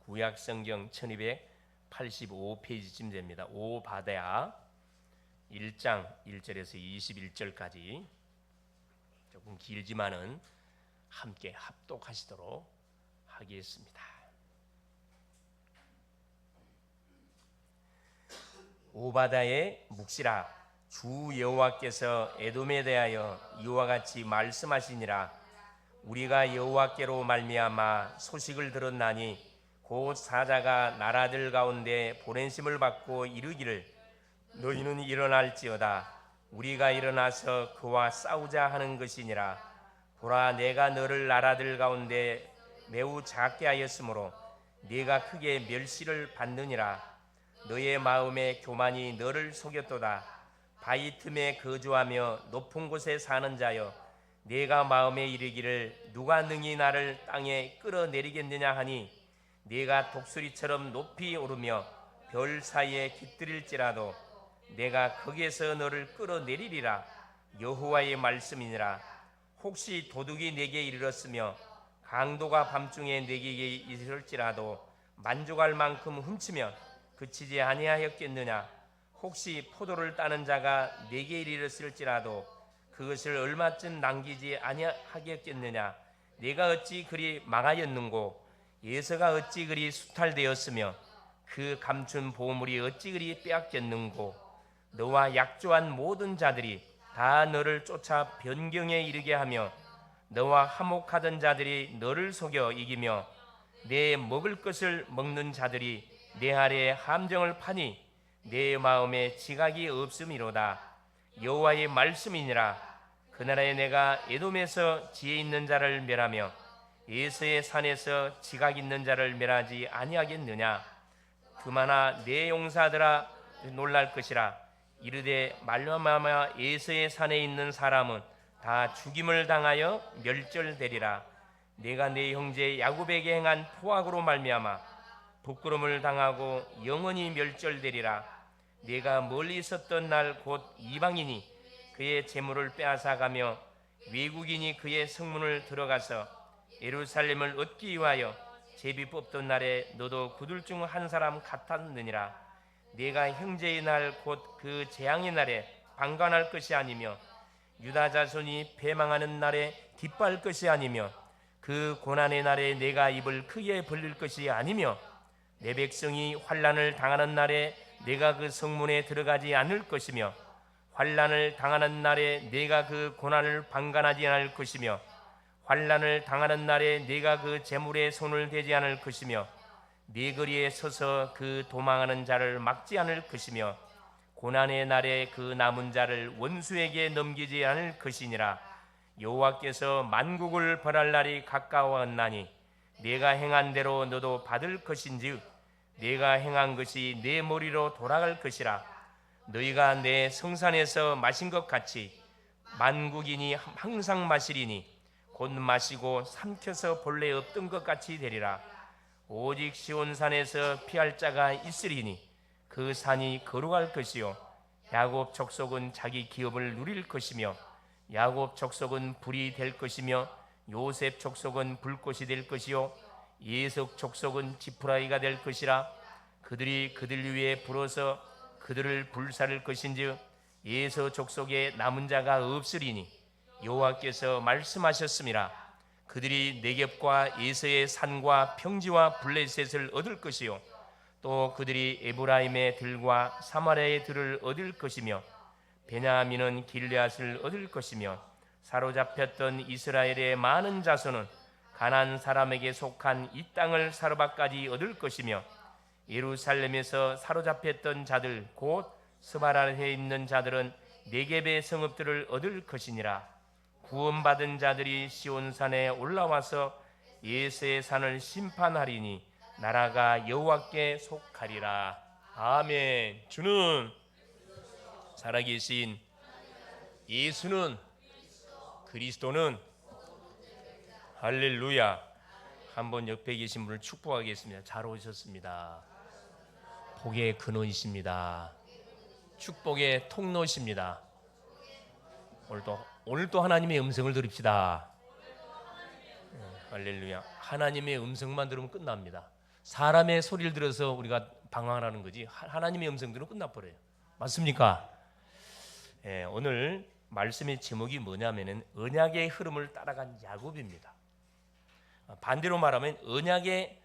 구약성경 1285페이지쯤 됩니다. 오바댜 1장 1절에서 21절까지 조금 길지만은 함께 합독하시도록 하겠습니다. 오바댜의 묵시라. 주 여호와께서 에돔에 대하여 이와 같이 말씀하시니라. 우리가 여호와께로 말미암아 소식을 들었나니 곧 사자가 나라들 가운데 보낸심을 받고 이르기를 너희는 일어날지어다. 우리가 일어나서 그와 싸우자 하는 것이니라. 보라, 내가 너를 나라들 가운데 매우 작게 하였으므로 네가 크게 멸시를 받느니라. 너의 마음의 교만이 너를 속였도다. 바위 틈에 거주하며 높은 곳에 사는 자여, 네가 마음에 이르기를 누가 능히 나를 땅에 끌어내리겠느냐 하니 네가 독수리처럼 높이 오르며 별 사이에 깃들일지라도 내가 거기에서 너를 끌어내리리라. 여호와의 말씀이니라. 혹시 도둑이 내게 이르렀으며 강도가 밤중에 내게 이르렀지라도 만족할 만큼 훔치면 그치지 아니하였겠느냐. 혹시 포도를 따는 자가 내게 이르렀을지라도 그것을 얼마쯤 남기지 아니하겠느냐. 내가 어찌 그리 망하였는고, 예서가 어찌 그리 수탈되었으며 그 감춘 보물이 어찌 그리 빼앗겼는고. 너와 약조한 모든 자들이 다 너를 쫓아 변경에 이르게 하며 너와 화목하던 자들이 너를 속여 이기며 내 먹을 것을 먹는 자들이 내 아래에 함정을 파니 내 마음에 지각이 없음이로다. 여호와의 말씀이니라. 그나라에 내가 에돔에서 지혜 있는 자를 멸하며 예서의 산에서 지각 있는 자를 멸하지 아니하겠느냐. 그마나 내 용사들아 놀랄 것이라. 이르되 말라마마 예서의 산에 있는 사람은 다 죽임을 당하여 멸절되리라. 내가 내 형제 야곱에게 행한 포악으로 말미암아 부끄러움을 당하고 영원히 멸절되리라. 네가 멀리 있었던 날 곧 이방인이 그의 재물을 빼앗아가며 외국인이 그의 성문을 들어가서 예루살렘을 얻기 위하여 제비 뽑던 날에 너도 그들 중 한 사람 같았느니라. 네가 형제의 날 곧 그 재앙의 날에 방관할 것이 아니며 유다 자손이 패망하는 날에 기뻐할 것이 아니며 그 고난의 날에 내가 입을 크게 벌릴 것이 아니며 내 백성이 환난을 당하는 날에 내가 그 성문에 들어가지 않을 것이며 환난을 당하는 날에 내가 그 고난을 방관하지 않을 것이며 환난을 당하는 날에 내가 그 재물에 손을 대지 않을 것이며 네 거리에 서서 그 도망하는 자를 막지 않을 것이며 고난의 날에 그 남은 자를 원수에게 넘기지 않을 것이니라. 여호와께서 만국을 벌할 날이 가까웠나니 네가 행한 대로 너도 받을 것인즉 네가 행한 것이 내 머리로 돌아갈 것이라. 너희가 내 성산에서 마신 것 같이 만국인이 항상 마시리니 곧 마시고 삼켜서 본래 없던 것 같이 되리라. 오직 시온산에서 피할 자가 있으리니 그 산이 거룩할 것이요 야곱 족속은 자기 기업을 누릴 것이며 야곱 족속은 불이 될 것이며 요셉 족속은 불꽃이 될 것이요 예석 족속은 지푸라기가 될 것이라. 그들이 그들 위에 불어서 그들을 불사를 것인즉 예서 족속에 남은 자가 없으리니 여호와께서 말씀하셨음이라. 그들이 네겝과 예서의 산과 평지와 블레셋을 얻을 것이요 또 그들이 에브라임의 들과 사마리아의 들을 얻을 것이며 베냐민은 길르앗을 얻을 것이며 사로잡혔던 이스라엘의 많은 자손은 가나안 사람에게 속한 이 땅을 사르밧까지 얻을 것이며 예루살렘에서 사로잡혔던 자들 곧 스바라에 있는 자들은 네겝의 성읍들을 얻을 것이니라. 구원받은 자들이 시온산에 올라와서 예서의 산을 심판하리니 나라가 여호와께 속하리라. 아멘. 주는 살아계신 예수는 그리스도는 할렐루야. 한번 옆에 계신 분을 축복하겠습니다. 잘 오셨습니다. 복의 근원이십니다. 축복의 통로십니다. 오늘도 하나님의 음성을 들읍시다. 할렐루야. 하나님의 음성만 들으면 끝납니다. 사람의 소리를 들어서 우리가 방황하는 거지 하나님의 음성 들으면 끝나버려요. 맞습니까? 예, 오늘 말씀의 제목이 뭐냐면은 언약의 흐름을 따라간 야곱입니다. 반대로 말하면 언약의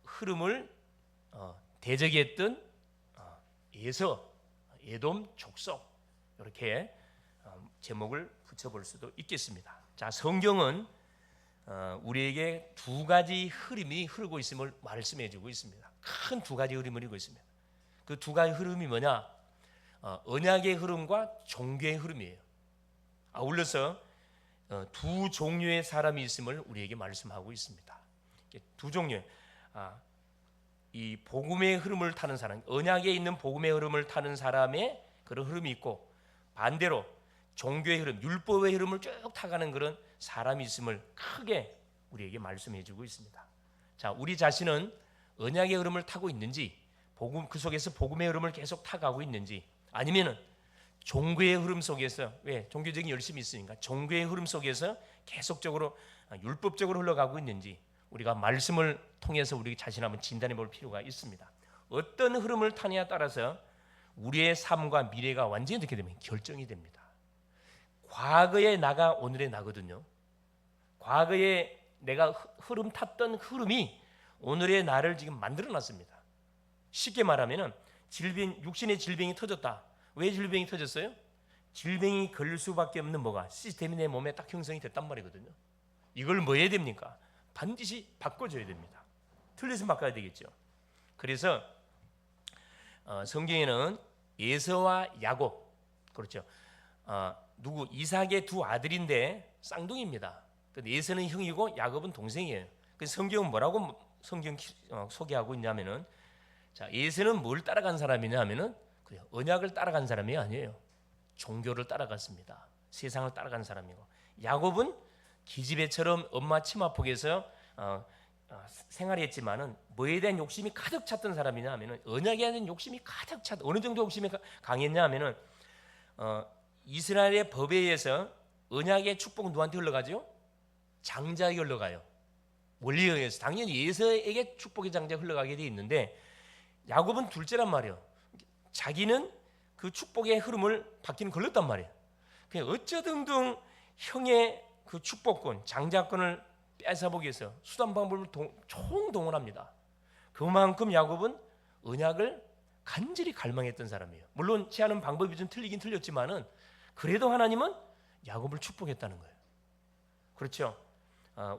흐름을 대적했던 에서, 에돔 족속, 이렇게 제목을 붙여볼 수도 있겠습니다. 자, 성경은 우리에게 두 가지 흐름이 흐르고 있음을 말씀해주고 있습니다. 큰 두 가지 흐름을 흐르고 있습니다. 그 두 가지 흐름이 뭐냐? 언약의 흐름과 종교의 흐름이에요. 아울러서 두 종류의 사람이 있음을 우리에게 말씀하고 있습니다. 두 종류, 이 복음의 흐름을 타는 사람, 언약에 있는 복음의 흐름을 타는 사람의 그런 흐름이 있고, 반대로 종교의 흐름, 율법의 흐름을 쭉 타가는 그런 사람이 있음을 크게 우리에게 말씀해주고 있습니다. 자, 우리 자신은 언약의 흐름을 타고 있는지, 복음 그 속에서 복음의 흐름을 계속 타가고 있는지, 아니면은 종교의 흐름 속에서, 왜 종교적인 열심이 있으니까 종교의 흐름 속에서 계속적으로 율법적으로 흘러가고 있는지 우리가 말씀을 통해서 우리 자신 한번 진단해 볼 필요가 있습니다. 어떤 흐름을 타냐에 따라서 우리의 삶과 미래가 완전히 어떻게 되면 결정이 됩니다. 과거의 나가 오늘의 나거든요. 과거에 내가 흐름 탔던 흐름이 오늘의 나를 지금 만들어 놨습니다. 쉽게 말하면은 육신의 질병이 터졌다. 왜 질병이 터졌어요? 질병이 걸릴 수밖에 없는 뭐가 시스템이 내 몸에 딱 형성이 됐단 말이거든요. 이걸 뭐 해야 됩니까? 반드시 바꿔줘야 됩니다. 틀렸으면 바꿔야 되겠죠. 그래서 성경에는 에서와 야곱, 그렇죠. 누구 이삭의 두 아들인데 쌍둥이입니다. 근데 에서는 형이고 야곱은 동생이에요. 그래서 성경은 뭐라고 소개하고 있냐면은, 자, 에서는 뭘 따라간 사람이냐면은 언약을 따라간 사람이 아니에요. 종교를 따라갔습니다. 세상을 따라간 사람이고, 야곱은 기집애처럼 엄마 치마폭에서 생활했지만은 뭐에 대한 욕심이 가득 찼던 사람이냐 하면은, 언약에 대한 욕심이 가득 찼. 어느 정도 욕심이 강했냐 하면은 이스라엘의 법에 의해서 언약의 축복은 누구한테 흘러가죠? 장자에게 흘러가요. 원리에 의해서 당연히 에서에게 축복의 장자가 흘러가게 돼 있는데, 야곱은 둘째란 말이에요. 자기는 그 축복의 흐름을 받기는 걸렸단 말이에요. 그냥 어쩌든든 형의 그 축복권, 장자권을 뺏어보기 위해서 수단 방법을 총동원합니다. 그만큼 야곱은 언약을 간절히 갈망했던 사람이에요. 물론 취하는 방법이 좀 틀리긴 틀렸지만은 그래도 하나님은 야곱을 축복했다는 거예요. 그렇죠?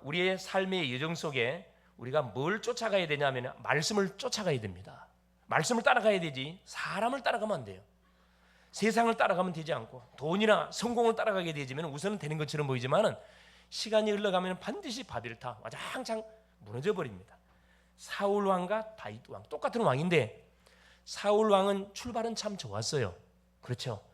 우리의 삶의 여정 속에 우리가 뭘 쫓아가야 되냐면 말씀을 쫓아가야 됩니다. 말씀을 따라가야 되지 사람을 따라가면 안 돼요. 세상을 따라가면 되지 않고 돈이나 성공을 따라가게 되지만 우선은 되는 것처럼 보이지만은 시간이 흘러가면 반드시 바벨탑 와장창 무너져 버립니다. 사울 왕과 다윗 왕 똑같은 왕인데, 사울 왕은 출발은 참 좋았어요. 그렇죠?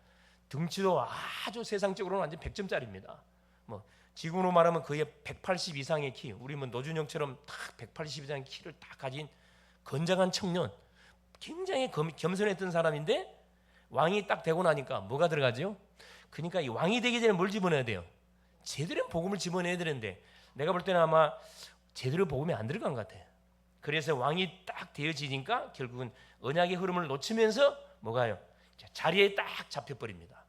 등치도 아주 세상적으로는 완전 100점짜리입니다. 뭐 지금으로 말하면 거의 180 이상의 키, 우리 뭐 노준영처럼 딱 180 이상의 키를 딱 가진 건장한 청년, 굉장히 겸손했던 사람인데 왕이 딱 되고 나니까 뭐가 들어가죠? 그러니까 이 왕이 되기 전에 뭘 집어넣어야 돼요? 제대로 복음을 집어넣어야 되는데 내가 볼 때는 아마 제대로 복음이 안 들어간 것 같아요. 그래서 왕이 딱 되어지니까 결국은 언약의 흐름을 놓치면서 뭐가요? 자리에 딱 잡혀버립니다.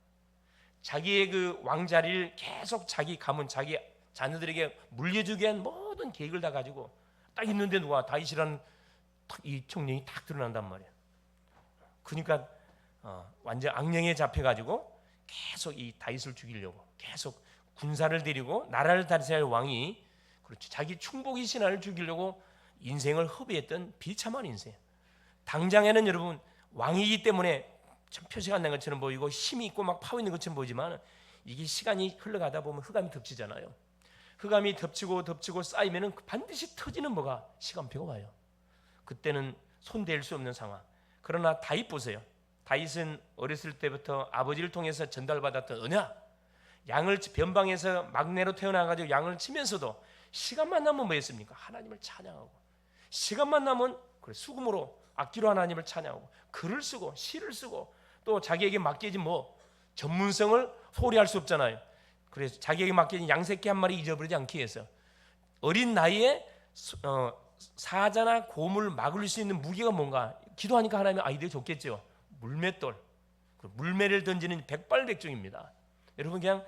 자기의 그 왕자리를 계속 자기 가문, 자기 자녀들에게 물려주기 위한 모든 계획을 다 가지고 딱 있는데 누가 다윗이라는 이 청년이 딱 드러난단 말이에요. 그러니까 완전 악령에 잡혀가지고 계속 이 다윗을 죽이려고 계속 군사를 데리고 나라를 다스릴 왕이, 그렇죠, 자기 충복이 신하를 죽이려고 인생을 허비했던 비참한 인생. 당장에는 여러분 왕이기 때문에 참 표시가 안 난 것처럼 보이고 힘이 있고 막 파워 있는 것처럼 보이지만 이게 시간이 흘러가다 보면 흑암이 덮치잖아요. 흑암이 덮치고 쌓이면은 반드시 터지는 뭐가 시간표가 와요. 그때는 손댈 수 없는 상황. 그러나 다윗 보세요. 다윗은 어렸을 때부터 아버지를 통해서 전달받았던 언약, 양을 변방에서 막내로 태어나가지고 양을 치면서도 시간만 나면 뭐 했습니까? 하나님을 찬양하고, 시간만 나면 수금으로 악기로 하나님을 찬양하고, 글을 쓰고 시를 쓰고, 또 자기에게 맡겨진 뭐 전문성을 소리할 수 없잖아요. 그래서 자기에게 맡겨진 양새끼 한 마리 잊어버리지 않기 위해서 어린 나이에 사자나 곰을 막을 수 있는 무기가 뭔가? 기도하니까 하나님이 아이디어 줬겠죠. 물맷돌, 물매를 던지는 백발백중입니다. 여러분, 그냥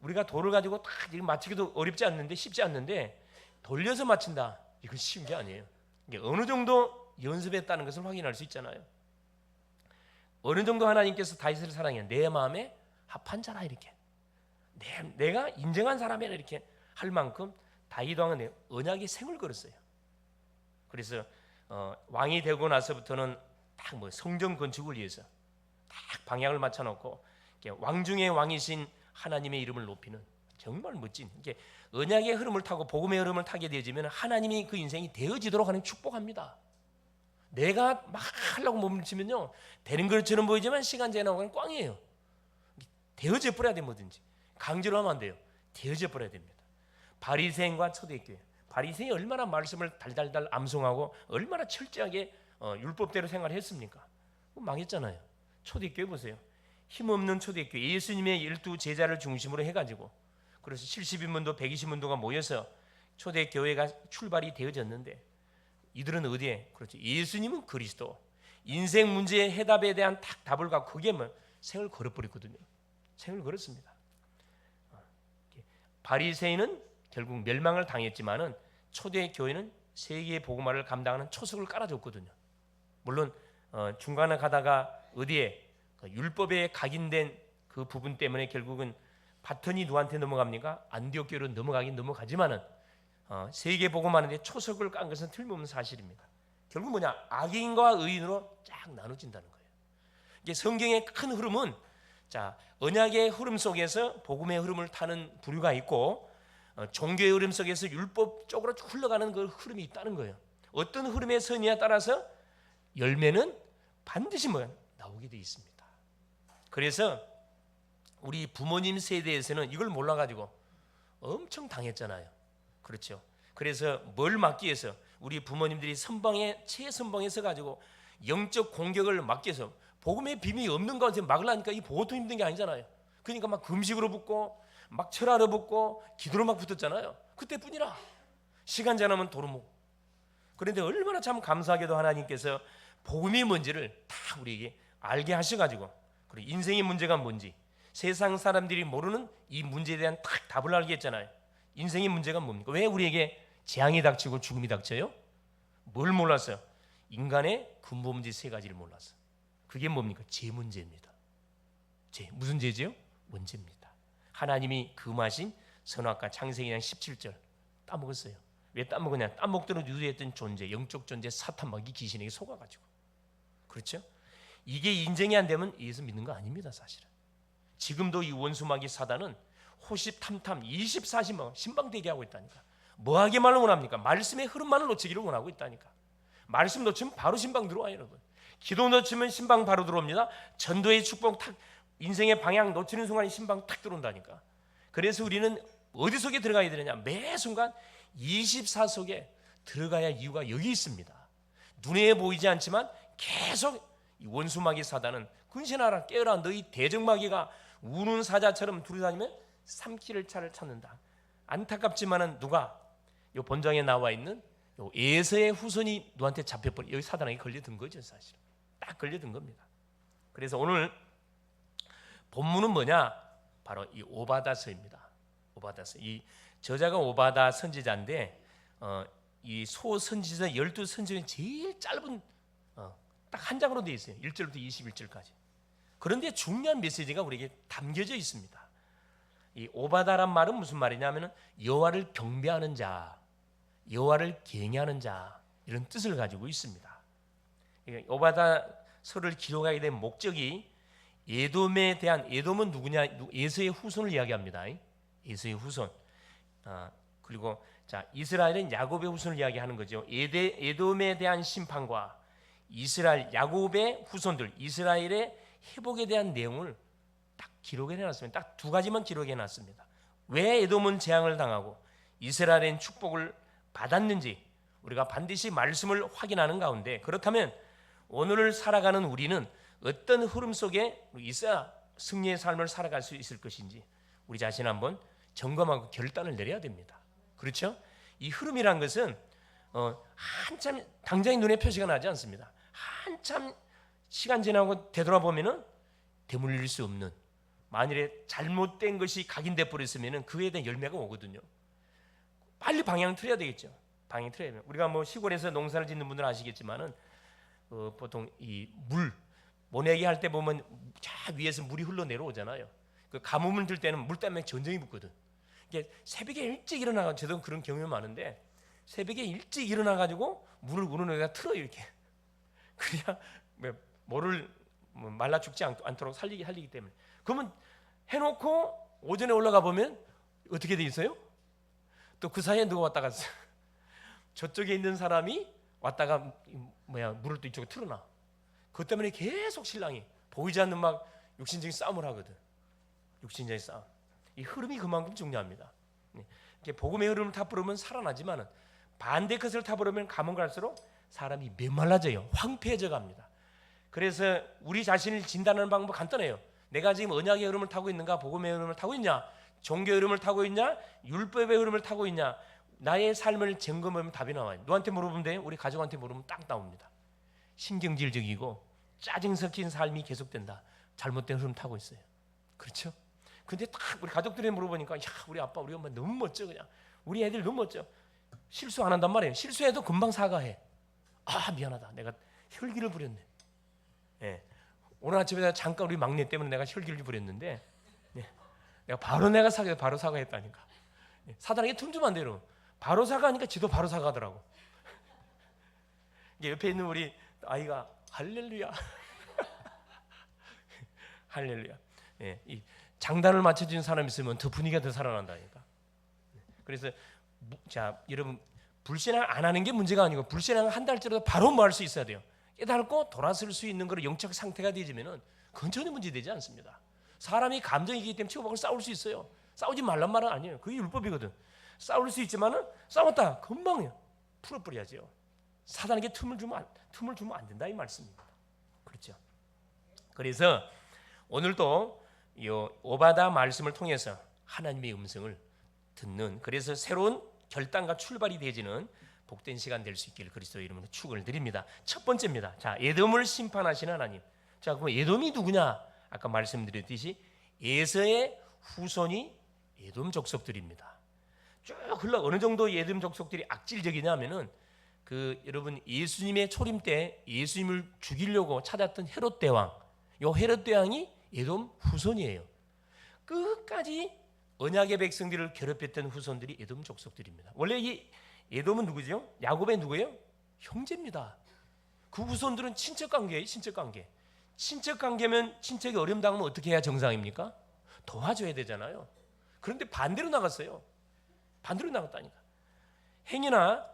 우리가 돌을 가지고 딱 맞추기도 어렵지 않는데, 쉽지 않는데 돌려서 맞춘다, 이건 쉬운 게 아니에요. 이게 어느 정도 연습했다는 것을 확인할 수 있잖아요. 어느 정도 하나님께서 다윗을 사랑해, 내 마음에 합한 자라, 이렇게 내가 인정한 사람이라 이렇게 할 만큼 다윗 왕은 언약의 생을 걸었어요. 그래서 왕이 되고 나서부터는 딱 성전 건축을 위해서 딱 방향을 맞춰놓고 왕 중의 왕이신 하나님의 이름을 높이는, 정말 멋진, 이게 언약의 흐름을 타고 복음의 흐름을 타게 되어지면 하나님이 그 인생이 되어지도록 하는 축복합니다. 내가 막 하려고 몸치면요, 되는 것처럼 보이지만 시간 지나고 꽝이에요. 되어져 버려야 돼. 뭐든지 강제로 하면 안 돼요. 되어져 버려야 됩니다. 바리새인과 초대교회, 바리새인이 얼마나 말씀을 달달달 암송하고 얼마나 철저하게 율법대로 생활했습니까? 망했잖아요. 초대교회 보세요. 힘없는 초대교회, 예수님의 12제자를 중심으로 해가지고, 그래서 70인문도 120문도가 모여서 초대교회가 출발이 되어졌는데, 이들은 어디에? 그렇죠, 예수님은 그리스도, 인생 문제의 해답에 대한 딱 답을 갖고 그게 생을 걸어버렸거든요. 생을 걸었습니다. 바리새인은 결국 멸망을 당했지만은 초대교회는 세계의 복음화를 감당하는 초석을 깔아줬거든요. 물론 중간에 가다가 어디에 율법에 각인된 그 부분 때문에 결국은 바턴이 누구한테 넘어갑니까? 안디옥교로 넘어가긴 넘어가지만은 세계 복음하는데 초석을 깐 것은 틀림없는 사실입니다. 결국 뭐냐? 악인과 의인으로 쫙 나눠진다는 거예요. 이게 성경의 큰 흐름은, 자, 언약의 흐름 속에서 복음의 흐름을 타는 부류가 있고, 종교의 흐름 속에서 율법 쪽으로 흘러가는 그 흐름이 있다는 거예요. 어떤 흐름의 선이에 따라서 열매는 반드시 나오게 돼 있습니다. 그래서 우리 부모님 세대에서는 이걸 몰라가지고 엄청 당했잖아요. 그렇죠. 그래서 뭘 막기 위해서 우리 부모님들이 선방에 최선방에 서가지고 영적 공격을 막기 위해서 복음의 비밀이 없는 가운데 막으려니까 이 보통 힘든 게 아니잖아요. 그러니까 막 금식으로 붙고 막 철하러 붙고 기도로 막 붙었잖아요. 그때뿐이라. 시간 지나면 도로 먹고. 그런데 얼마나 참 감사하게도 하나님께서 복음이 뭔지를 다 우리에게 알게 하셔가지고, 그리고 인생의 문제가 뭔지 세상 사람들이 모르는 이 문제에 대한 딱 답을 알게 했잖아요. 인생의 문제가 뭡니까? 왜 우리에게 재앙이 닥치고 죽음이 닥쳐요? 뭘 몰랐어요? 인간의 근본 문제 세 가지를 몰랐어요. 그게 뭡니까? 죄 문제입니다. 죄, 무슨 죄지요? 원죄입니다. 하나님이 금하신 선악과 창세기장 17절 따먹었어요. 왜 따먹었냐? 따먹도록 유도했던 존재, 영적 존재 사탄마귀 귀신에게 속아가지고. 그렇죠? 이게 인정이 안 되면 예수 믿는 거 아닙니다. 사실은 지금도 이 원수마귀 사단은 호시탐탐 24시간 신방대기 하고 있다니까. 뭐 하기만을 원합니까? 말씀의 흐름만을 놓치기를 원하고 있다니까. 말씀 놓치면 바로 신방 들어와요, 여러분. 기도 놓치면 신방 바로 들어옵니다. 전도의 축복 탁, 인생의 방향 놓치는 순간 신방 탁 들어온다니까. 그래서 우리는 어디 속에 들어가야 되느냐? 매 순간 24 속에 들어가야 이유가 여기 있습니다. 눈에 보이지 않지만 계속 이 원수마귀 사단은 근신하라, 깨어라, 너희 대적마귀가 우는 사자처럼 두루다니면 삼키를 차를 찾는다. 안타깝지만은 누가 이 본장에 나와 있는 요 에서의 후손이 누구한테 잡혀버리, 여기 사단에게 걸려든 거죠. 사실 딱 걸려든 겁니다. 그래서 오늘 본문은 뭐냐? 바로 이 오바다서입니다. 오바다서. 이 저자가 오바다 선지자인데 이 소선지자 12선지자는 제일 짧은 딱 한 장으로 되어 있어요. 1절부터 21절까지. 그런데 중요한 메시지가 우리에게 담겨져 있습니다. 이 오바다란 말은 무슨 말이냐면은 여호와를 경배하는 자, 여호와를 경외하는 자, 이런 뜻을 가지고 있습니다. 오바다서를 기록하게 된 목적이 에돔에 대한, 에돔은 누구냐? 에서의 후손을 이야기합니다. 에서의 후손. 그리고 자, 이스라엘은 야곱의 후손을 이야기하는 거죠. 에돔에 대한 심판과 이스라엘, 야곱의 후손들, 이스라엘의 회복에 대한 내용을 딱 기록해 놨습니다. 딱 두 가지만 기록해 놨습니다. 왜 에돔은 재앙을 당하고 이스라엘은 축복을 받았는지 우리가 반드시 말씀을 확인하는 가운데, 그렇다면 오늘을 살아가는 우리는 어떤 흐름 속에 있어야 승리의 삶을 살아갈 수 있을 것인지 우리 자신 한번 점검하고 결단을 내려야 됩니다. 그렇죠? 이 흐름이란 것은 한참 당장의 눈에 표시가 나지 않습니다. 한참 시간 지나고 되돌아보면은 되물릴 수 없는, 만일에 잘못된 것이 각인돼 버렸으면은 그에 대한 열매가 오거든요. 빨리 방향을 틀어야 되겠죠. 방향 틀어야 돼요. 우리가 뭐 시골에서 농사를 짓는 분들은 아시겠지만은 보통 이 물 모내기 할 때 보면 저 위에서 물이 흘러 내려오잖아요. 그 가뭄을 들 때는 물 때문에 전쟁이 붙거든. 이게 새벽에 일찍 일어나가, 저도 그런 경험이 많은데 새벽에 일찍 일어나 가지고 물을 우러내다 틀어 이렇게. 그래야 뭐를 말라 죽지 않도록 살리기 때문에. 그러면 해놓고 오전에 올라가 보면 어떻게 돼 있어요? 또 그 사이에 누가 왔다 갔어? 저쪽에 있는 사람이 왔다가 물을 또 이쪽으로 틀어놔. 그것 때문에 계속 신랑이 보이지 않는 막 육신적인 싸움을 하거든. 육신적인 싸움. 이 흐름이 그만큼 중요합니다. 복음의 흐름을 타버리면 살아나지만은 반대 것을 타버리면 가면 갈수록 사람이 메말라져요. 황폐해져 갑니다. 그래서 우리 자신을 진단하는 방법 간단해요. 내가 지금 언약의 흐름을 타고 있는가, 복음의 흐름을 타고 있냐, 종교의 흐름을 타고 있냐, 율법의 흐름을 타고 있냐, 나의 삶을 점검하면 답이 나와요. 너한테 물어보면 돼요. 우리 가족한테 물어보면 딱 나옵니다. 신경질적이고 짜증 섞인 삶이 계속된다. 잘못된 흐름 타고 있어요. 그렇죠? 근데 딱 우리 가족들이 물어보니까, 야, 우리 아빠 우리 엄마 너무 멋져. 그냥 우리 애들 너무 멋져. 실수 안 한단 말이에요. 실수해도 금방 사과해. 아, 미안하다, 내가 혈기를 부렸네. 예. 오늘 아침에 잠깐 우리 막내 때문에 내가 혈기를 부렸는데, 내가 바로 사과했다니까. 사단에게 틈 주면 안 돼요. 바로 사과하니까 지도 바로 사과하더라고. 옆에 있는 우리 아이가 할렐루야. 할렐루야. 예, 이 장단을 맞춰주는 사람이 있으면 더 분위기가 더 살아난다니까. 그래서 자, 여러분, 불신앙 안 하는 게 문제가 아니고 불신앙 한 달째라도 바로 뭐 할 수 있어야 돼요. 깨닫고 돌아설 수 있는 그런 영적 상태가 되지면은 그건 전혀 문제되지 않습니다. 사람이 감정이기 때문에 치고받고 싸울 수 있어요. 싸우지 말란 말은 아니에요. 그게 율법이거든. 싸울 수 있지만은 싸웠다 금방 풀어버려야죠. 사단에게 틈을 주면 안 된다 이 말씀입니다. 그렇죠? 그래서 오늘도 이 오바다 말씀을 통해서 하나님의 음성을 듣는, 그래서 새로운 결단과 출발이 되지는 복된 시간 될 수 있기를 그리스도의 이름으로 축원을 드립니다. 첫 번째입니다. 자, 에돔을 심판하시는 하나님. 자, 그럼 에돔이 누구냐? 아까 말씀드렸듯이 에서의 후손이 에돔 족속들입니다. 쭉 흘러 어느 정도 에돔 족속들이 악질적이냐면은 여러분 예수님의 초림 때 예수님을 죽이려고 찾았던 헤롯 대왕, 요 헤롯 대왕이 에돔 후손이에요. 끝까지 언약의 백성들을 괴롭혔던 후손들이 에돔 족속들입니다. 원래 이 에돔은 누구죠? 야곱의 누구예요? 형제입니다. 그 후손들은 친척 관계예요. 친척 관계면 친척이 어려움 당하면 어떻게 해야 정상입니까? 도와줘야 되잖아요. 그런데 반대로 나갔어요. 반대로 나갔다니까. 행여나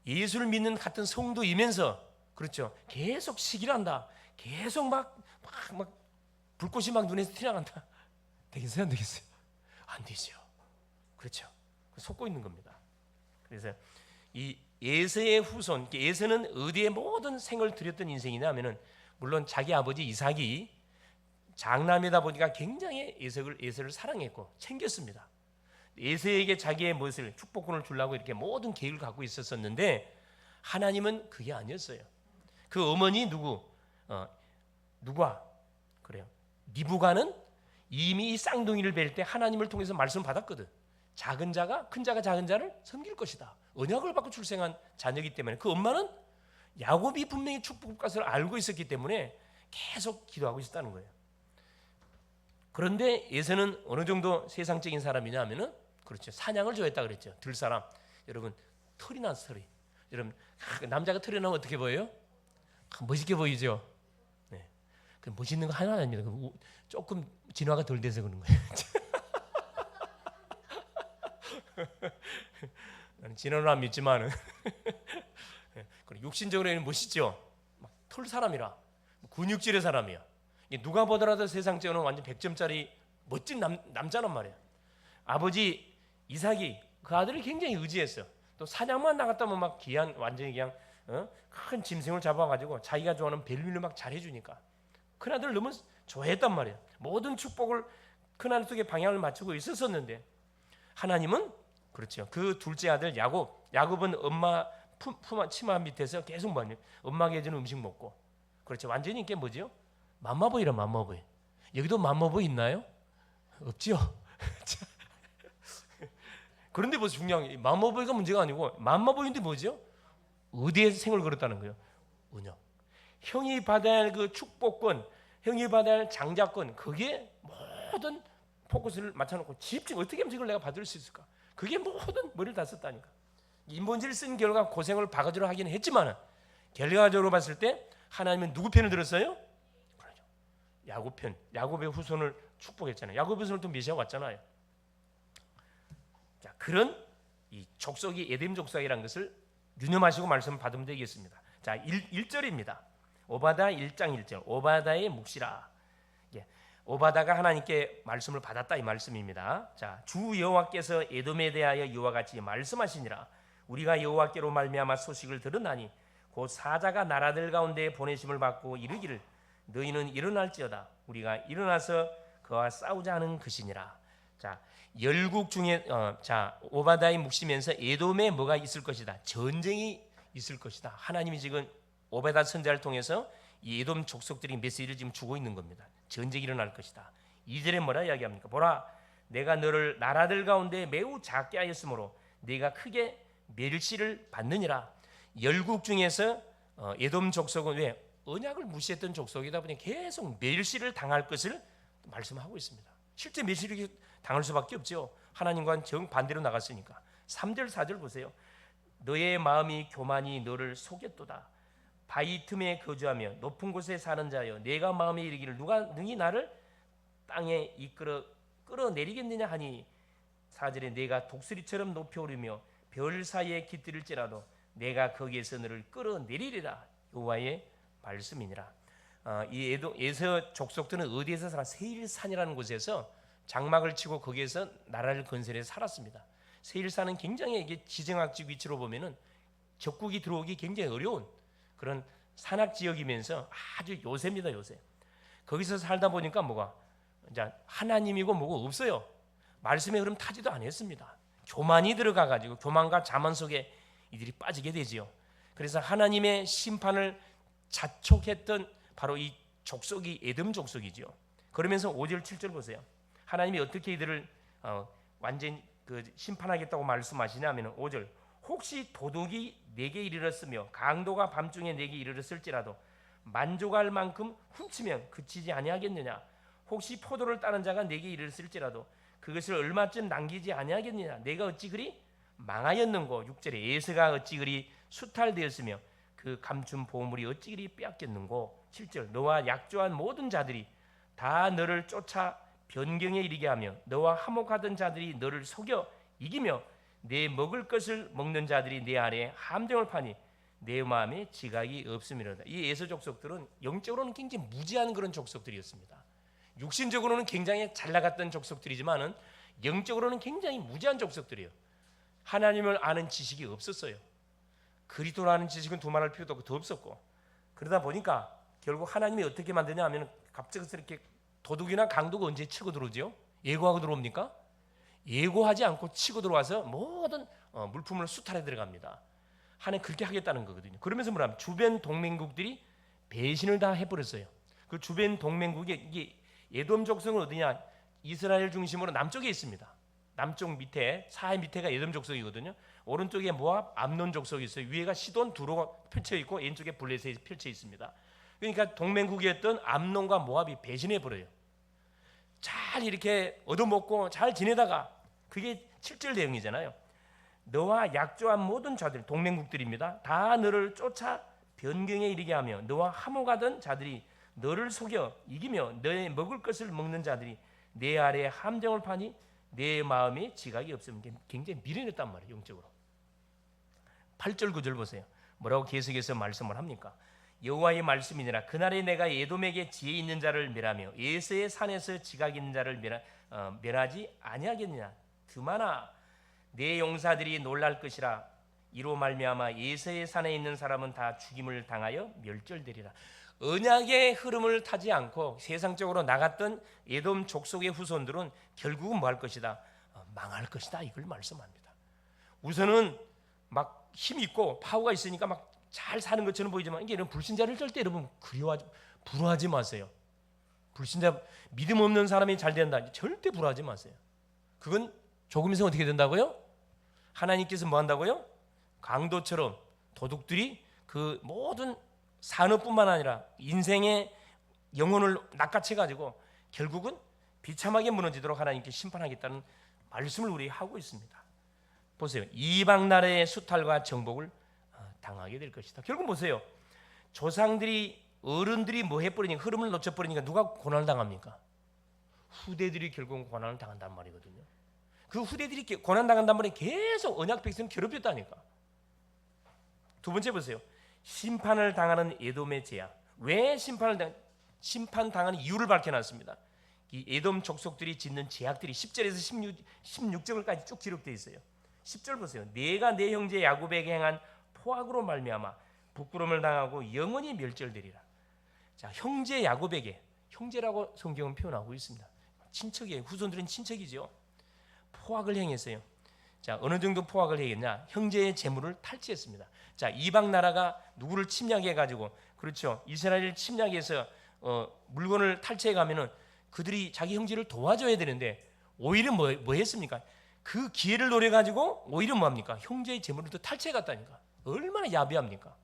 예수를 믿는 같은 성도이면서, 그렇죠, 계속 시기를 한다. 계속 막 불꽃이 막 눈에서 튀어나간다. 되겠어요? 안 되겠어요? 안 되죠. 그렇죠. 속고 있는 겁니다. 그래서 이 에서의 후손, 에서는 어디에 모든 생을 들였던 인생이냐 하면은, 물론 자기 아버지 이삭이 장남이다 보니까 굉장히 에서를 사랑했고 챙겼습니다. 에서에게 자기의 무엇을 축복권을 주려고 이렇게 모든 계획을 갖고 있었는데 하나님은 그게 아니었어요. 그 어머니 누가 그래요. 리브가는 이미 이 쌍둥이를 뵐 때 하나님을 통해서 말씀을 받았거든. 작은 자가 큰 자가 작은 자를 섬길 것이다. 언약을 받고 출생한 자녀이기 때문에 그 엄마는 야곱이 분명히 축복을 것을 알고 있었기 때문에 계속 기도하고 있었다는 거예요. 그런데 에서는 어느 정도 세상적인 사람이냐 하면은, 그렇죠, 사냥을 좋아했다 그랬죠. 들사람. 여러분, 털이 나서 털이. 여러분, 남자가 털이 나면 어떻게 보여요? 멋있게 보이죠. 네. 그 멋있는 거 하나 아닙니다. 조금 진화가 덜 돼서 그런 거예요. 나는 진화는 안 믿지만은 육신적으로는 멋있죠. 털 사람이라 근육질의 사람이야. 누가 보더라도 세상적으로는 완전 100점짜리 멋진 남자란 말이야. 아버지 이삭이 그 아들을 굉장히 의지했어. 또 사냥만 나갔다면 막 귀한 완전히 그냥 큰 짐승을 잡아가지고 자기가 좋아하는 벨밀로 막 잘해주니까 큰 아들을 너무 좋아했단 말이야. 모든 축복을 큰 아들 속에 방향을 맞추고 있었었는데 하나님은, 그렇죠, 그 둘째 아들 야곱은 엄마 치마 밑에서 계속 엄마가 해주는 음식 먹고. 그렇죠. 완전히 이게 뭐죠? 맘마보이라 맘마보이. 여기도 맘마보이 있나요? 없죠. 그런데 뭐 중요한 게 맘마보이가 문제가 아니고 맘마보이인데 뭐죠? 어디에 생을 걸었다는 거예요? 은영. 형이 받아야 할 그 축복권, 형이 받아야 할 장자권, 그게 모든 포커스를 맞춰놓고 집중 어떻게 하면 이걸 내가 받을 수 있을까? 그게 모든 머리를 다 썼다니까. 인본지를 쓴 결과 고생을 바가지로 하긴 했지만 결과적으로 봤을 때 하나님은 누구 편을 들었어요? 그렇죠. 야곱 편. 야곱의 후손을 축복했잖아요. 야곱의 후손을 또 메시아 왔잖아요. 자, 그런 이 족속이 에돔 족속이라는 것을 유념하시고 말씀을 받으면 되겠습니다. 자, 1절입니다. 오바다 1장 1절. 오바다의 묵시라. 예, 오바다가 하나님께 말씀을 받았다 이 말씀입니다. 자, 주 여호와께서 에돔에 대하여 이와 같이 말씀하시니라. 우리가 여호와께로 말미암아 소식을 들었나니 곧 사자가 나라들 가운데 보내심을 받고 이르기를 너희는 일어날지어다. 우리가 일어나서 그와 싸우자 하는 것이니라. 자, 열국 중에 오바다의 묵시면서 에돔에 뭐가 있을 것이다. 전쟁이 있을 것이다. 하나님이 지금 오바다 선지자를 통해서 이 에돔 족속들이 메시지를 지금 주고 있는 겁니다. 전쟁이 일어날 것이다. 2절에 뭐라 이야기합니까? 보라, 내가 너를 나라들 가운데 매우 작게 하였으므로 네가 크게 멸시를 받느니라. 열국 중에서 에돔 족속은 왜 언약을 무시했던 족속이다 보니 계속 멸시를 당할 것을 말씀하고 있습니다. 실제 멸시를 당할 수밖에 없죠. 하나님과는 정반대로 나갔으니까. 3절 4절 보세요. 너의 마음이 교만이 너를 속였도다. 바위 틈에 거주하며 높은 곳에 사는 자여, 내가 마음에 이르기를 누가 능히 나를 땅에 끌어내리겠느냐 하니 4절에 내가 독수리처럼 높이 오르며 별 사이에 깃들일지라도 내가 거기에서 너를 끌어내리리라. 여호와의 말씀이니라. 이 에서 족속들은 어디에서 살아? 세일산이라는 곳에서 장막을 치고 거기에서 나라를 건설해 살았습니다. 세일산은 굉장히 이게 지정학적 위치로 보면은 적국이 들어오기 굉장히 어려운 그런 산악 지역이면서 아주 요새입니다. 요새. 거기서 살다 보니까 뭐가 이제 하나님이고 뭐고 없어요. 말씀에 흐름 타지도 않았습니다. 교만이 들어가 가지고 교만과 자만 속에 이들이 빠지게 되지요. 그래서 하나님의 심판을 자촉했던 바로 이 족속이 에돔 족속이죠. 그러면서 5절 7절 보세요. 하나님이 어떻게 이들을 완전 심판하겠다고 말씀하시냐면 5절 혹시 도둑이 내게 이르렀으며 강도가 밤중에 내게 이르렀을지라도 만족할 만큼 훔치면 그치지 아니하겠느냐. 혹시 포도를 따는 자가 내게 이르렀을지라도 그것을 얼마쯤 남기지 아니하겠느냐. 내가 어찌 그리 망하였는고. 6절에 에서가 어찌 그리 수탈되었으며 그 감춘 보물이 어찌 그리 빼앗겼는고. 7절 너와 약조한 모든 자들이 다 너를 쫓아 변경에 이르게 하며 너와 화목하던 자들이 너를 속여 이기며 내 먹을 것을 먹는 자들이 내 아래에 함정을 파니 내 마음에 지각이 없음이로다. 이 에서 족속들은 영적으로는 굉장히 무지한 그런 족속들이었습니다. 육신적으로는 굉장히 잘 나갔던 족속들이지만은 영적으로는 굉장히 무지한 족속들이에요. 하나님을 아는 지식이 없었어요. 그리스도를 아는 지식은 두말할 필요도 없고 더 없었고, 그러다 보니까 결국 하나님이 어떻게 만드냐 하면 갑작스럽게 도둑이나 강도가 언제 치고 들어오죠? 예고하고 들어옵니까? 예고하지 않고 치고 들어와서 모든 물품을 수탈해 들어갑니다. 하나님 그렇게 하겠다는 거거든요. 그러면서 뭐냐면 주변 동맹국들이 배신을 다 해버렸어요. 그 주변 동맹국이 이게 에돔 족속은 어디냐? 이스라엘 중심으로 남쪽에 있습니다. 남쪽 밑에 사해 밑에가 에돔 족속이거든요. 오른쪽에 모압 암논 족속이 있어요. 위에가 시돈 두로가 펼쳐 있고 왼쪽에 블레셋이 펼쳐 있습니다. 그러니까 동맹국이었던 암논과 모압이 배신해 버려요. 잘 이렇게 얻어먹고 잘 지내다가 그게 7절 내용이잖아요. 너와 약조한 모든 자들, 동맹국들입니다. 다 너를 쫓아 변경에 이르게 하며 너와 화목하던 자들이 너를 속여 이기며 너의 먹을 것을 먹는 자들이 내 아래에 함정을 파니 내 마음에 지각이 없으면 굉장히 미련했단 말이에요. 영적으로. 8절 9절 보세요. 뭐라고 계속해서 말씀을 합니까? 여호와의 말씀이니라. 그날에 내가 에돔에게 지혜 있는 자를 멸하며 에서의 산에서 지각 있는 자를 멸하지 아니하겠느냐. 그마나 내 용사들이 놀랄 것이라. 이로 말미암아 에서의 산에 있는 사람은 다 죽임을 당하여 멸절되리라. 언약의 흐름을 타지 않고 세상적으로 나갔던 에돔 족속의 후손들은 결국은 뭐 할 것이다? 망할 것이다. 이걸 말씀합니다. 우선은 막 힘이 있고 파워가 있으니까 막 잘 사는 것처럼 보이지만 이게 이런 불신자를 절대 여러분 부러워하지 마세요. 불신자, 믿음 없는 사람이 잘 된다, 절대 부러워하지 마세요. 그건 조금 있으면 어떻게 된다고요? 하나님께서 뭐 한다고요? 강도처럼 도둑들이 그 모든 산업뿐만 아니라 인생의 영혼을 낚아채 가지고 결국은 비참하게 무너지도록 하나님께 심판하겠다는 말씀을 우리 하고 있습니다. 보세요. 이방 나라의 수탈과 정복을 당하게 될 것이다. 결국 보세요. 조상들이, 어른들이 뭐 해버리니까, 흐름을 놓쳐버리니까 누가 고난을 당합니까? 후대들이 결국은 고난을 당한단 말이거든요. 그 후대들이 고난 당한단 말이 계속 언약 백성 괴롭혔다니까. 두 번째 보세요. 심판을 당하는 에돔의 죄악. 왜 심판 당하는 이유를 밝혀놨습니다. 이 에돔 족속들이 짓는 죄악들이 10절에서 16절까지 쭉 기록되어 있어요. 10절 보세요. 내가 내 형제 야곱에게 행한 포악으로 말미암아 부끄러움을 당하고 영원히 멸절되리라. 자, 형제 야곱에게, 형제라고 성경은 표현하고 있습니다. 친척이에요. 후손들은 친척이죠. 포악을 행했어요. 자, 어느 정도 포악을 행했냐? 형제의 재물을 탈취했습니다. 자, 이방 나라가 누구를 침략해 가지고, 그렇죠, 이스라엘을 침략해서 물건을 탈취해 가면은 그들이 자기 형제를 도와줘야 되는데 오히려 뭐 했습니까? 그 기회를 노려 가지고 오히려 뭐합니까? 형제의 재물을 또 탈취해 갔다니까. 얼마나 야비합니까?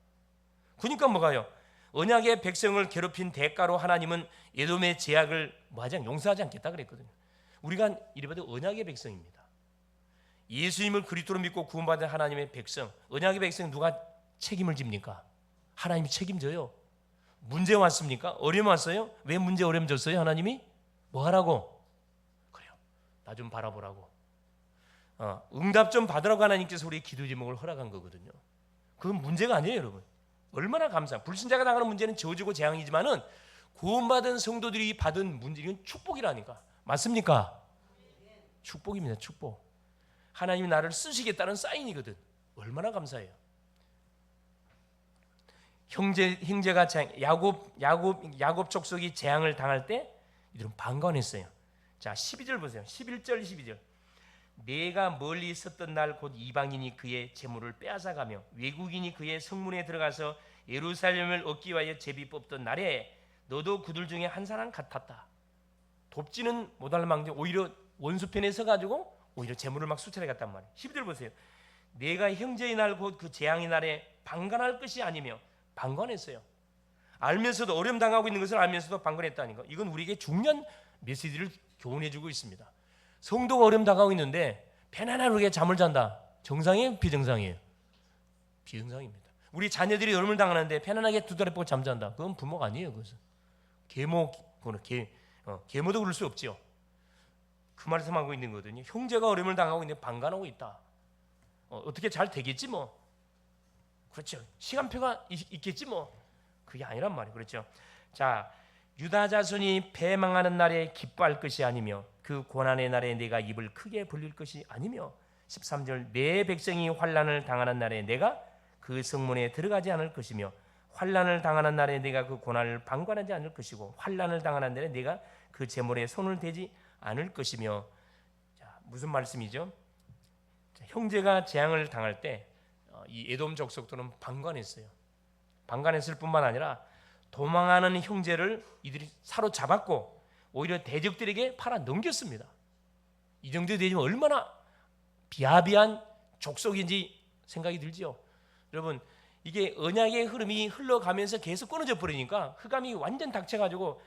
그러니까 뭐가요? 언약의 백성을 괴롭힌 대가로 하나님은 에돔의 제약을 용서하지 않겠다 그랬거든요. 우리가 이래봐도 언약의 백성입니다. 예수님을 그리스도로 믿고 구원받은 하나님의 백성, 언약의 백성 누가 책임을 집니까? 하나님이 책임져요. 문제 왔습니까? 어려움 왔어요? 왜 문제 어려움 줬어요? 하나님이 뭐 하라고? 그래요, 나 좀 바라보라고. 응답 좀 받으라고 하나님께서 우리 기도 제목을 허락한 거거든요. 그건 문제가 아니에요, 여러분. 얼마나 감사. 불신자가 당하는 문제는 저주고 재앙이지만은 구원받은 성도들이 받은 문제는 축복이라니까. 맞습니까? 축복입니다. 축복. 하나님이 나를 쓰시겠다는 사인이거든. 얼마나 감사해요. 형제가 야곱 족속이 재앙을 당할 때 이들은 방관했어요. 자, 12절 보세요. 11절 12절. 내가 멀리 있었던 날 곧 이방인이 그의 재물을 빼앗아가며 외국인이 그의 성문에 들어가서 예루살렘을 얻기 위하여 제비 뽑던 날에 너도 그들 중에 한 사람 같았다. 돕지는 못할 망정 오히려 원수편에 서가지고 오히려 재물을 막 수차례 갔단 말이에요. 12절 보세요. 내가 형제의 날 곧 그 재앙의 날에 방관할 것이 아니며 방관했어요. 알면서도 어려움 당하고 있는 것을 알면서도 방관했다니까. 이건 우리에게 중요한 메시지를 교훈해주고 있습니다. 성도가 어려움 당하고 있는데 편안하게 잠을 잔다. 정상이에요? 비정상이에요? 비정상입니다. 우리 자녀들이 어려움을 당하는데 편안하게 두 다리 뻗고 잠잔다. 그건 부모가 아니에요. 그것은 계모도 그럴 수 없죠. 그 말씀하고 있는 거거든요. 형제가 어려움을 당하고 있는데 방관하고 있다. 어떻게 잘 되겠지 뭐. 그렇죠. 시간표가 있겠지 뭐. 그게 아니란 말이에요. 그렇죠. 자, 유다 자손이 패망하는 날에 기뻐할 것이 아니며 그 고난의 날에 내가 입을 크게 벌릴 것이 아니며 13절 내 백성이 환난을 당하는 날에 내가 그 성문에 들어가지 않을 것이며 환난을 당하는 날에 내가 그 고난을 방관하지 않을 것이고 환난을 당하는 날에 내가 그 재물에 손을 대지 않을 것이며. 자, 무슨 말씀이죠? 자, 형제가 재앙을 당할 때 이 에돔 족속들은 방관했어요. 방관했을 뿐만 아니라 도망하는 형제를 이들이 사로잡았고 오히려 대적들에게 팔아 넘겼습니다. 이 정도 되면 얼마나 비합이한 족속인지 생각이 들지요. 여러분, 이게 언약의 흐름이 흘러가면서 계속 끊어져 버리니까 흑암이 완전 닥쳐가지고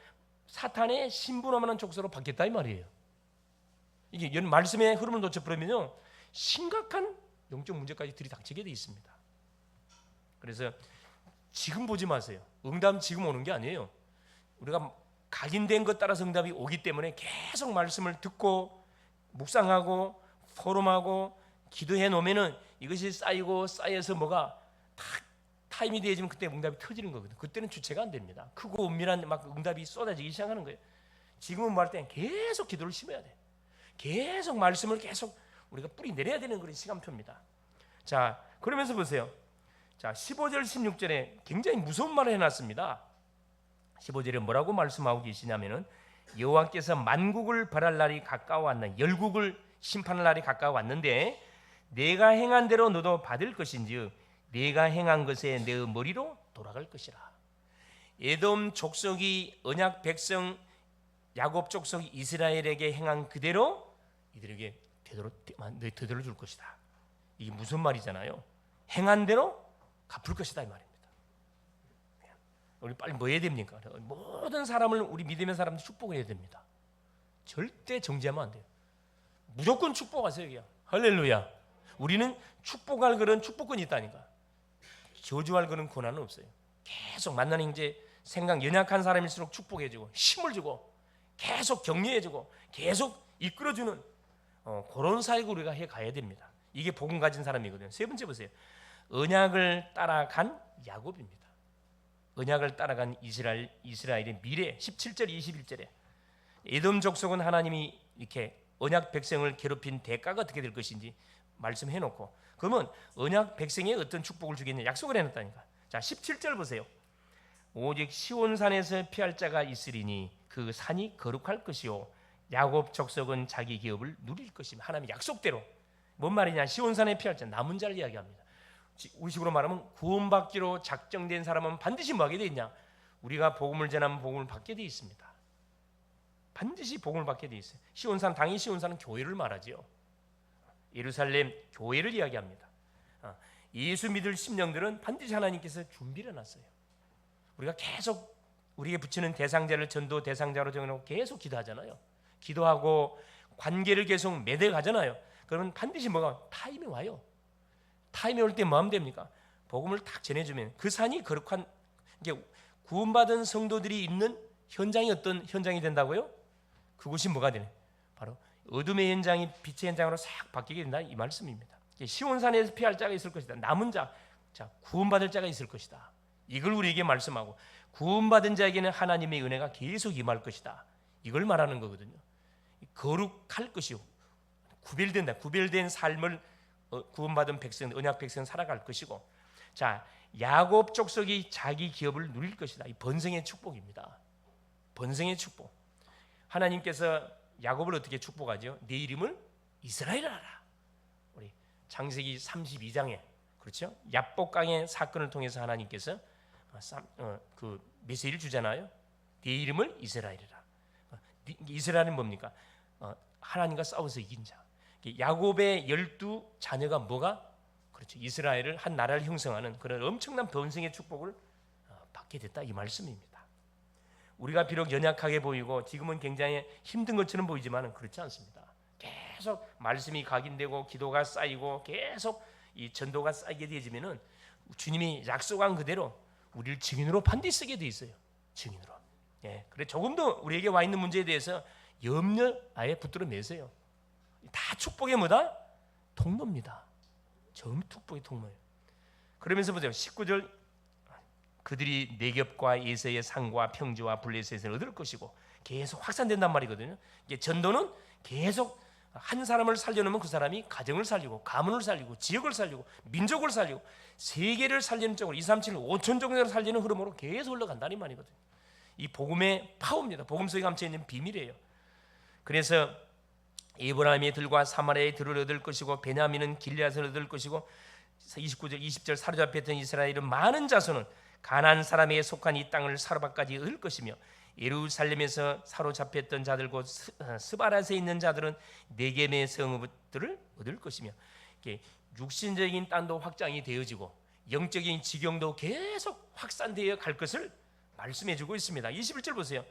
사탄의 신분화하는 족속으로 바뀌었다 이 말이에요. 이게 말씀의 흐름을 놓쳐버리면요 심각한 영적 문제까지 들이닥치게 돼 있습니다. 그래서 지금 보지 마세요. 응답은 지금 오는 게 아니에요. 우리가 각인된 것 따라서 응답이 오기 때문에 계속 말씀을 듣고 묵상하고 포럼하고 기도해 놓으면은 이것이 쌓여서 뭐가 딱 타임이 되어지면 그때 응답이 터지는 거거든요. 그때는 주체가 안 됩니다. 크고 은밀한 막 응답이 쏟아지기 시작하는 거예요. 지금은 말 때 계속 기도를 심어야 돼. 계속 말씀을 계속 우리가 뿌리 내려야 되는 그런 시간표입니다. 자, 그러면서 보세요. 자, 15절 16절에 굉장히 무서운 말을 해놨습니다. 15절에 뭐라고 말씀하고 계시냐면은 여호와께서 만국을 벌할 날이 가까워 왔나, 열국을 심판할 날이 가까워 왔는데 내가 행한 대로 너도 받을 것인즉 내가 행한 것에 내 머리로 돌아갈 것이라. 에돔 족속이 언약 백성 야곱 족속 이스라엘에게 행한 그대로 이들에게 되돌려 줄 것이다. 이게 무슨 말이잖아요. 행한 대로 갚을 것이다 이 말입니다. 우리 빨리 뭐 해야 됩니까? 모든 사람을 우리 믿음의 사람들 축복해야 됩니다. 절대 정지하면 안 돼요. 무조건 축복하세요. 그냥. 할렐루야. 우리는 축복할 그런 축복권이 있다니까. 저주할 그런 권한은 없어요. 계속 만나는 이제 생각 연약한 사람일수록 축복해주고 힘을 주고 계속 격려해주고 계속 이끌어주는 그런 사역을 우리가 해가야 됩니다. 이게 복음 가진 사람이거든요. 세 번째 보세요. 언약을 따라간 야곱입니다. 언약을 따라간 이스라엘의 미래 17절 21절에 에돔 족속은 하나님이 이렇게 언약 백성을 괴롭힌 대가가 어떻게 될 것인지 말씀해 놓고 그러면 언약 백성에 어떤 축복을 주겠냐 약속을 해놨다니까. 자 17절 보세요. 오직 시온산에서 피할 자가 있으리니 그 산이 거룩할 것이요 야곱 족속은 자기 기업을 누릴 것이며 하나님의 약속대로 뭔 말이냐 시온산에 피할 자 남은 자를 이야기합니다. 우리식으로 말하면 구원받기로 작정된 사람은 반드시 뭐하게 돼 있냐 우리가 복음을 전하면 복음을 받게 돼 있습니다. 반드시 복음을 받게 돼 있어요. 시온산 당연히 시온산은 교회를 말하지요. 예루살렘 교회를 이야기합니다. 예수 믿을 심령들은 반드시 하나님께서 준비를 해놨어요. 우리가 계속 우리에게 붙이는 대상자를 전도 대상자로 정해놓고 계속 기도하잖아요. 기도하고 관계를 계속 맺어가잖아요. 그러면 반드시 뭐가 타임이 와요. 타임이 올 때 뭐 하면 됩니까? 복음을 딱 전해주면 그 산이 거룩한 이게 구원받은 성도들이 있는 현장이 어떤 현장이 된다고요? 그곳이 뭐가 되네? 바로 어둠의 현장이 빛의 현장으로 싹 바뀌게 된다 이 말씀입니다. 시온산에서 피할 자가 있을 것이다. 남은 자, 구원받을 자가 있을 것이다. 이걸 우리에게 말씀하고 구원받은 자에게는 하나님의 은혜가 계속 임할 것이다. 이걸 말하는 거거든요. 거룩할 것이요. 구별된 삶을 구원받은 백성, 언약 백성은 살아갈 것이고 자 야곱 족속이 자기 기업을 누릴 것이다. 이 번성의 축복입니다. 번성의 축복. 하나님께서 야곱을 어떻게 축복하죠? 네 이름을 이스라엘이라 하라. 우리 창세기 32장에 그렇죠? 야복강의 사건을 통해서 하나님께서 그 메시지를 주잖아요. 네 이름을 이스라엘이라. 이스라엘은 뭡니까? 하나님과 싸워서 이긴 자. 야곱의 12 자녀가 뭐가? 그렇죠. 이스라엘을 한 나라를 형성하는 그런 엄청난 번성의 축복을 받게 됐다 이 말씀입니다. 우리가 비록 연약하게 보이고 지금은 굉장히 힘든 것처럼 보이지만 그렇지 않습니다. 계속 말씀이 각인되고 기도가 쌓이고 계속 이 전도가 쌓이게 되어지면은 주님이 약속한 그대로 우리를 증인으로 반드시 쓰게 돼 있어요. 증인으로. 예, 그래 조금도 우리에게 와 있는 문제에 대해서 염려 아예 붙들어 매세요. 다 축복의 뭐다? 통로입니다. 전부 축복의 통로예요. 그러면서 보세요. 19절 그들이 내겹과 예서의 상과 평지와 블레셋을 얻을 것이고 계속 확산된단 말이거든요. 이게 전도는 계속 한 사람을 살려놓으면 그 사람이 가정을 살리고 가문을 살리고 지역을 살리고 민족을 살리고 세계를 살리는 쪽으로 2, 3, 7, 5천 정도를 살리는 흐름으로 계속 흘러간다는 말이거든요. 이 복음의 파워입니다. 복음 속에 감춰 있는 비밀이에요. 그래서 에브라임의 들과 사마리아의 들을 얻을 것이고 베냐민은 길앗을 얻을 것이고 29절 20절 사로잡혔던 이스라엘은 많은 자손은 가나안 사람에게 속한 이 땅을 사로바까지 얻을 것이며 예루살렘에서 사로잡혔던 자들 곧 스바라에 있는 자들은 네겜의 성읍들을 얻을 것이며 육신적인 땅도 확장이 되어지고 영적인 지경도 계속 확산되어 갈 것을 말씀해 주고 있습니다. 21절 보세요.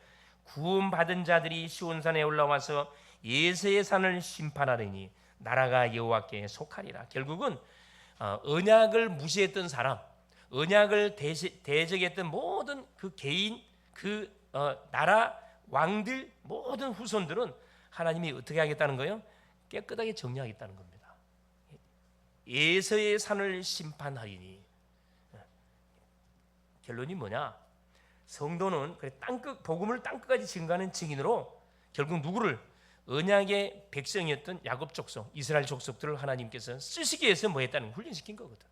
구원받은 자들이 시온산에 올라와서 예세의 산을 심판하리니 나라가 여호와께 속하리라. 결국은 언약을 무시했던 사람, 언약을 대적했던 모든 그 개인, 그 나라 왕들 모든 후손들은 하나님이 어떻게 하겠다는 거예요? 깨끗하게 정리하겠다는 겁니다. 예서의 산을 심판하리니. 결론이 뭐냐? 성도는 땅끝 복음을 땅끝까지 증거하는 증인으로 결국 누구를 언약의 백성이었던 야곱 족속, 이스라엘 족속들을 하나님께서 쓰시기 위해서 뭐 했다는 훈련시킨 거거든.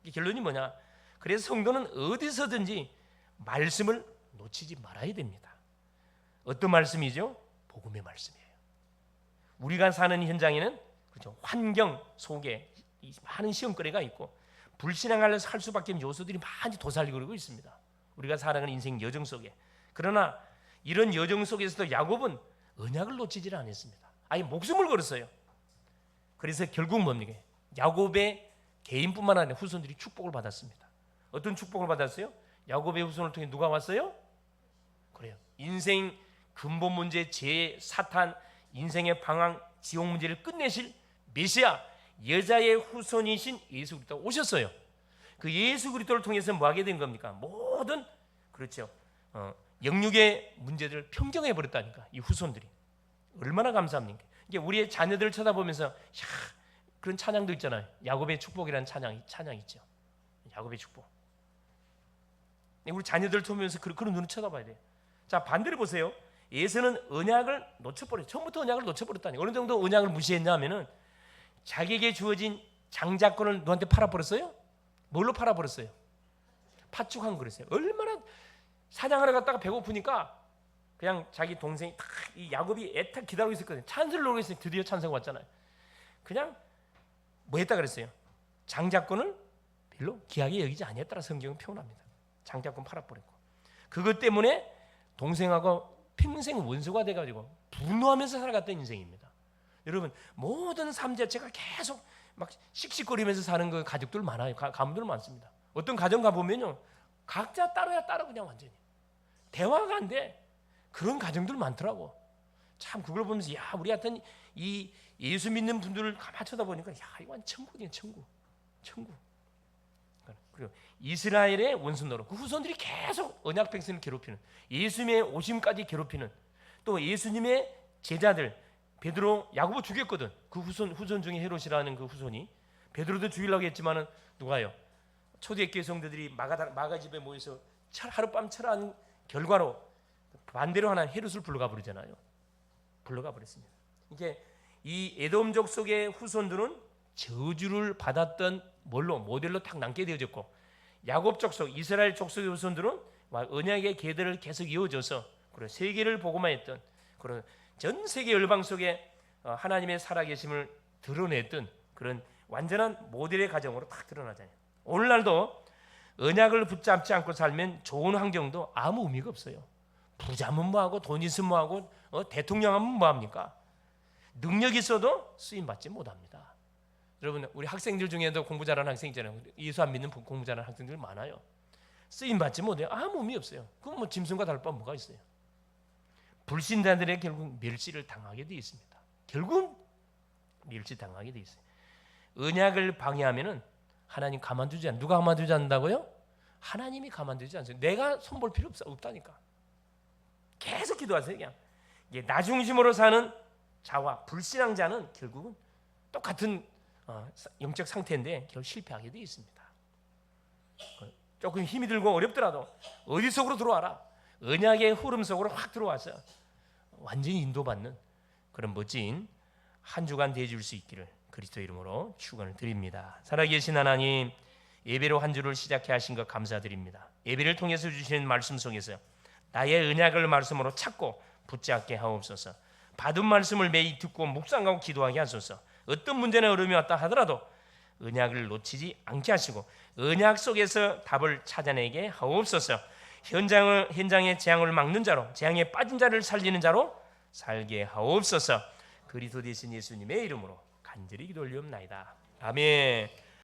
이게 결론이 뭐냐? 그래서 성도는 어디서든지 말씀을 놓치지 말아야 됩니다. 어떤 말씀이죠? 복음의 말씀이에요. 우리가 사는 현장에는 그렇죠. 환경 속에 많은 시험거리가 있고 불신앙을 살 수밖에 없는 요소들이 많이 도사리고 있습니다. 우리가 살아가는 인생 여정 속에. 그러나 이런 여정 속에서도 야곱은 언약을 놓치질 않았습니다. 아예 목숨을 걸었어요. 그래서 결국 뭡니까? 야곱의 개인뿐만 아니라 후손들이 축복을 받았습니다. 어떤 축복을 받았어요? 야곱의 후손을 통해 누가 왔어요? 그래요. 인생 근본 문제, 죄, 사탄, 인생의 방황, 지옥 문제를 끝내실 메시아, 여자의 후손이신 예수 그리스도가 오셨어요. 그 예수 그리스도를 통해서 뭐 하게 된 겁니까? 모든 그렇죠. 영육의 문제들을 평정해 버렸다니까. 이 후손들이 얼마나 감사합니까? 이게 우리의 자녀들을 쳐다보면서 그런 찬양도 있잖아요. 야곱의 축복이라는 찬양 있죠. 야곱의 축복. 우리 자녀들을 보면서 그런 눈을 쳐다봐야 돼요. 자, 반대로 보세요. 에서는 언약을 놓쳐버렸어요. 처음부터 언약을 놓쳐버렸다니. 어느 정도 언약을 무시했냐면은 자기에게 주어진 장자권을 누구한테 팔아버렸어요? 뭘로 팔아버렸어요? 팥죽한 그랬어요. 얼마나 사냥하러 갔다가 배고프니까 그냥 자기 동생이 딱 이 야곱이 애타 기다리고 있었거든요. 찬스를 노리고 있어요. 드디어 찬스가 왔잖아요. 그냥 뭐 했다 그랬어요? 장자권을 별로 귀하게 여기지 아니했다라 성경은 표현합니다. 장자권 팔아버렸고 그것 때문에 동생하고 평생 원수가 돼가지고 분노하면서 살아갔던 인생입니다. 여러분 모든 삶 자체가 계속 막 씩씩거리면서 사는 그 가족들 많아요. 가문들 많습니다. 어떤 가정 가보면요 각자 따로야 따로 그냥 완전히 대화가 안 돼. 그런 가정들 많더라고. 참 그걸 보면서 야 우리 같은 이 예수 믿는 분들을 가만 쳐다보니까 야 이거 완전 천국이네. 천국. 그리고 이스라엘의 원수 노릇 그 후손들이 계속 언약 백성을 괴롭히는 예수님의 오심까지 괴롭히는 또 예수님의 제자들 베드로 야고보 죽였거든. 그 후손 중에 헤롯이라는 그 후손이 베드로도 죽이려고 했지만은 누가요? 초대교회 성도들이 마가 집에 모여서 하룻밤 철한 결과로 반대로 하나 헤롯을 불러가 버리잖아요. 불러가 버렸습니다. 이게 이 에돔족 속의 후손들은 저주를 받았던 뭘로 모델로 딱 남게 되어졌고 야곱 족속 이스라엘 족속의 후손들은 언약의 계들을 계속 이어져서 그런 세계를 보고만 했던 그런 전 세계 열방 속에 하나님의 살아계심을 드러냈던 그런 완전한 모델의 가정으로 딱 드러나잖아요. 오늘날도 언약을 붙잡지 않고 살면 좋은 환경도 아무 의미가 없어요. 부자면 뭐하고 돈 있으면 뭐하고 대통령 하면 뭐합니까? 능력 있어도 쓰임 받지 못합니다. 여러분 우리 학생들 중에도 공부 잘하는 학생 있잖아요. 예수 안 믿는 공부 잘하는 학생들 많아요. 쓰임 받지 못해요. 아무 의미 없어요. 그럼 뭐 짐승과 다를 바 뭐가 있어요? 불신자들의 결국 멸시를 당하게 되어 있습니다. 결국 멸시 당하게 되어 있어요. 언약을 방해하면은 하나님 가만두지 않. 누가 가만두지 않는다고요? 하나님이 가만두지 않어요. 내가 손볼 필요 없다니까. 계속 기도하세요. 그냥 나 중심으로 사는 자와 불신앙자는 결국은 똑같은 영적 상태인데 결국 실패하게 되어 있습니다. 조금 힘이 들고 어렵더라도 어디 속으로 들어와라. 언약의 흐름 속으로 확 들어와서 완전히 인도받는 그런 멋진 한 주간 되어줄 수 있기를 그리스도 이름으로 축원을 드립니다. 살아계신 하나님, 예배로 한 주를 시작해 하신 것 감사드립니다. 예배를 통해서 주시는 말씀 속에서 나의 언약을 말씀으로 찾고 붙잡게 하옵소서. 받은 말씀을 매일 듣고 묵상하고 기도하게 하소서. 어떤 문제나 어려움이 왔다 하더라도 언약을 놓치지 않게 하시고 언약 속에서 답을 찾아내게 하옵소서. 현장의 재앙을 막는 자로, 재앙에 빠진 자를 살리는 자로 살게 하옵소서. 그리스도 되신 예수님의 이름으로 간절히 기도 올리옵나이다. 아멘.